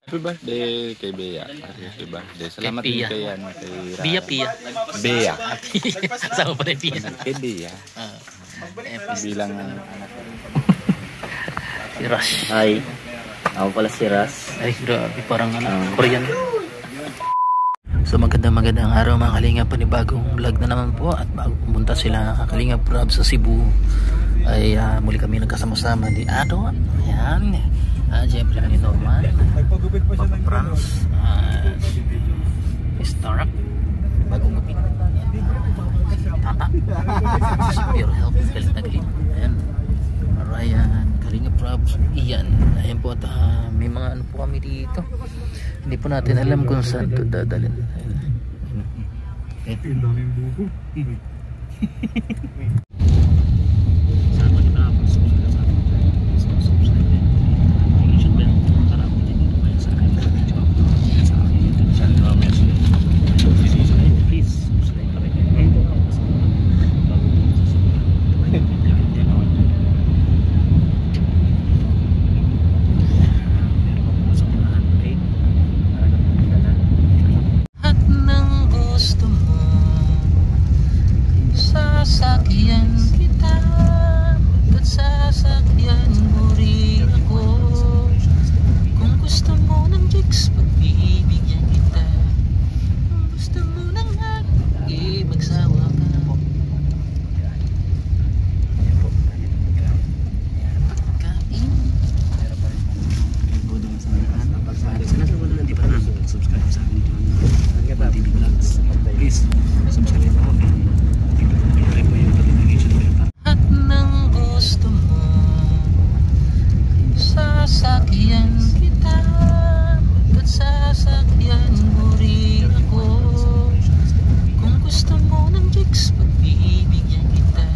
Happy birthday kay Bea. Happy birthday. Salamat Kay din Pia. kay ano, kay Pia, Pia. Bea. Kasama pa rin Pia. Kay Bea. Bilang anak. Si Rush. Hi. Ako pala si Ras. Ay, grabe. Parang Korean. So magandang araw mga Kalingap, panibagong vlog na naman po. At bago pumunta sila Kalingap Rob sa Cebu ay muli kami nagkasama-sama ni Ado. Ayan. Siyempre ni Norman, Papa Franz, Star bagong gupit, Tata, si Pure Health, galit na galit. Ayan, Ryan, Kalingap Rob, Ian. Ayan po, at may mga ano po kami dito. Hindi po natin alam kung saan ito dadalhin. Sasakyan kita, ba't sasakyan mo rin ako? Kung gusto mo ng chicks, pagbibigyan kita. Kung gusto mo ng hagi, magsawa ka. Kain. Subscribe sa akin TV Vlogs. Please, subscribe ako. At nang gusto mo, sasakyan kita, ba't sasakyan mo rin ako? Kung gusto mo ng chicks, pagbibigyan kita.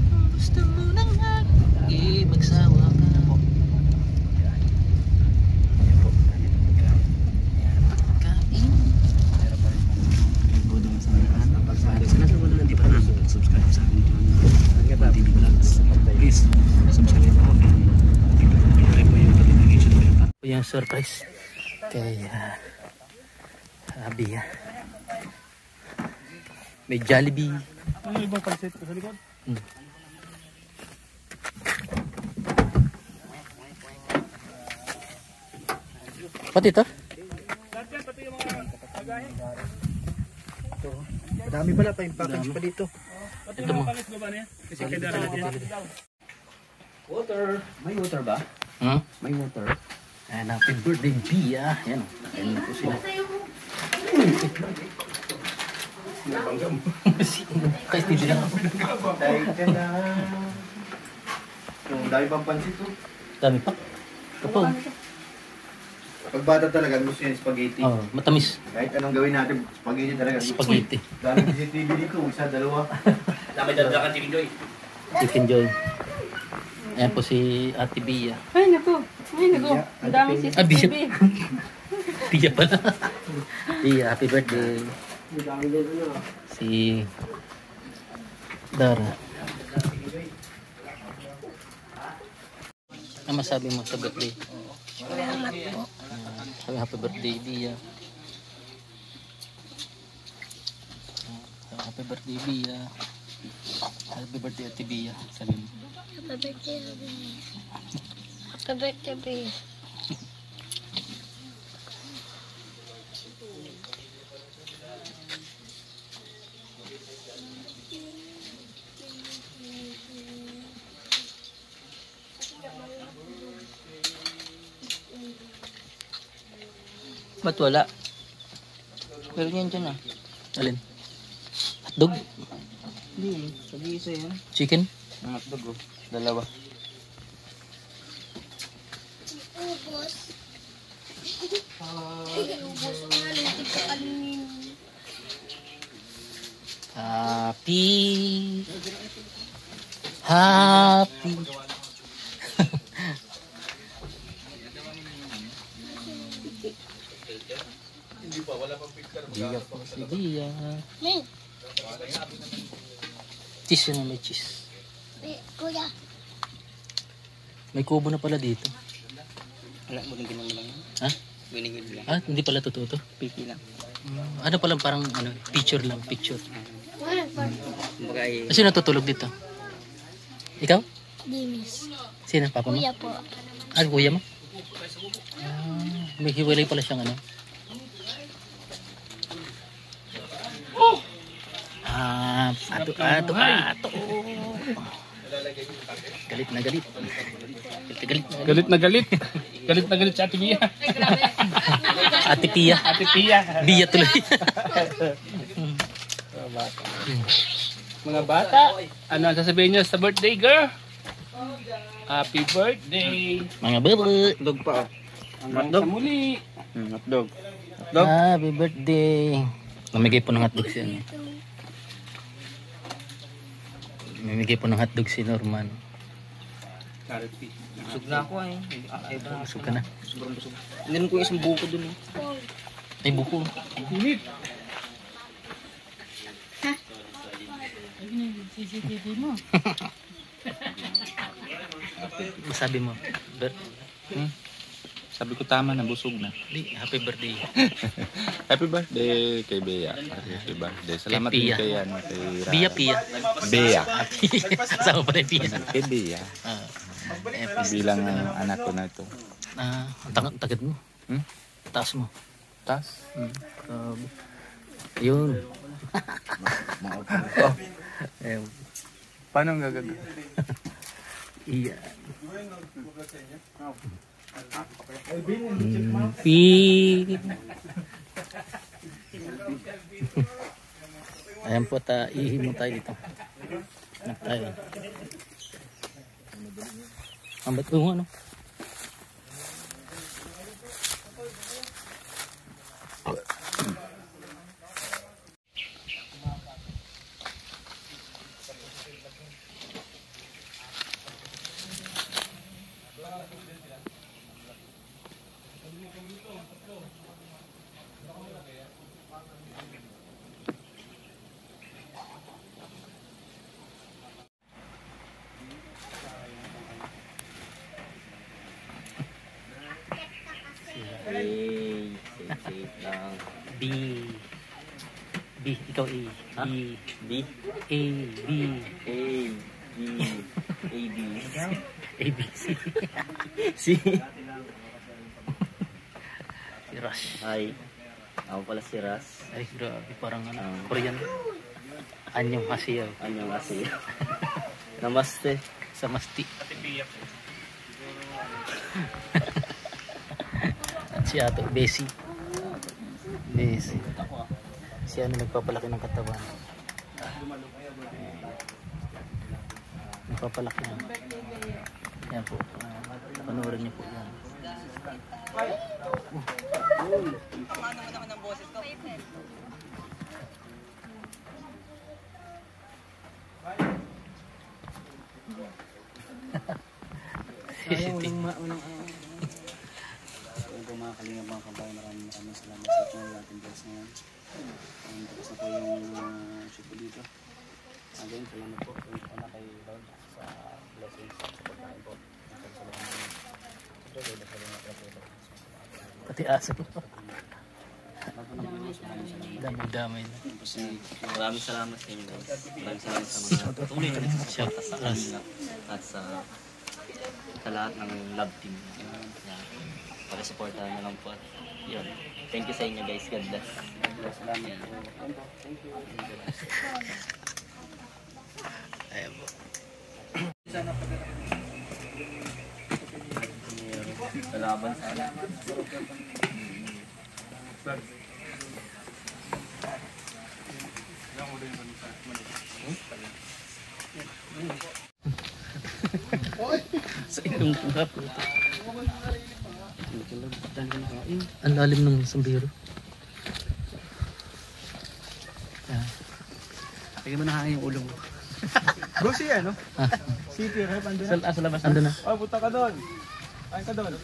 Kung gusto mo ng hagi, magsawa ka. Kain. Subscribe sa akin TV Vlogs. Please, subscribe ako. I-like mo yung notification bell. Yung surprise kay Abby. May Jollibee. Ano ibang pansit ko sa likod? Pati ito? Pati yung mga agahin. Madami pala pa yung package pa dito. Pati yung mga palis ba niya? Kasi kailangan natin. Water. May water ba? May water. And happy birthday, Bia. Yan. Ayan po sila. Kaya hindi lang ako. Dahil ka na. Dami pang pansit to. Dami pa. Kapag. Pag bata talaga, gusto niya spaghetti. Oh, matamis. Kahit anong gawin natin, spaghetti talaga. Spaghetti. Daming CCTV dito, isa, dalawa. Dami dalawa ka Chicken Joy. Chicken Joy. Ayan po si Ate Bia. Ay, naku. Ay, naku. Ang dami Bishop. CCTV. Bia pala. Bia, happy birthday. Si Dara. Ano masabi mo sa birthday? Salamat po. Sabi happy birthday, Bia. Happy birthday, Bia. Happy birthday, Ate Bia. Sabi mo. Happy birthday, Happy birthday. Ba't wala? Pero yan dyan ah. Alin? Hotdog? Hindi, sabi-isa yan. Chicken? Ang hotdog oh, dalawa. Ubos. Ubos na lang. Tika alinin. Happy. Bia po si Bia. Cheese na may cheese. Kuya. May kubo na pala dito. Wala mo din lang. Ha? Ah, hindi pala totoo to? Piki lang. Ano pala parang ano, picture lang, picture. Kumbaga Sino natutulog dito? Ikaw? Dinis. Sino? Papa mo? Kuya po. Ah, kuya mo? May hiwalay pala siyang ano. Ato. Galit na galit. Galit na galit. Galit na galit si Ate Mia. Ate Pia. Ate Pia. Bia tuloy. Mga bata, ano ang sasabihin niyo sa birthday girl? Happy birthday. Mga babo. dog pa. Hanggang sa muli. Hotdog. Happy birthday. Namigay po ng hotdog siya. Namigay po ng hotdog si Norman. Busog na ako eh. Ay ba? Busog ka na. Sobrang busog. Ininom ko yung isang buko dun eh. Ay, buko. Init. Masabi mo. Sabi ko tama na, busog na. Happy birthday. Happy birthday kay Bea. Happy birthday. Salamat Kay din Pia. kay ano, kay Rara. Pia, Pia. Bea. Kasama pala yung Pia. Kay Bea. Bilang anak ko na ito. Ang takit mo. Taas mo. Tas? Grabe. Ayun. Ayun. Paano ang gagag? Iya. Pi. Ayan po, ihimo tayo dito. Anak tayo. Ang ba't mo ano? Safe lang. B. Ikaw A. Ha? B. B? A. B. A. B. A. B. A, B, C. C. Si Rush. Hi. Ako pala si Ras. Ay, grabe. Parang ano, Korean. Anyong Hasiyaw. Anyong kasi. Namaste. Sa Masti. At si Ato, Bessie. Bessie. Si ano nagpapalaki ng katawan. Nagpapalaki na. Yan po. Panoorin niyo po yan. Kung mga kalingap mga kabayan, maraming salamat sa ating ating Diyos ngayon. Tapos na po yung shoot ko dito. Again, salamat po kung na kay Lord sa blessings sa pagkain po. Pati aso. Dami-dami na. Maraming salamat sa inyo guys. Maraming salamat sa mga tuloy na Shout out. at sa lahat ng love team. Pakisuportahan na lang po. At yun. Thank you sa inyo guys. God bless. Salamat po. Ayan po. Kalaban sana. Sa inyong pungkap. Ang lalim ng sambiro. Tignan mo na yung ulo mo. Go si ano? Si Pierre, andun na. Sa labas. Ando na. Oh, punta ka doon. Kain ka doon.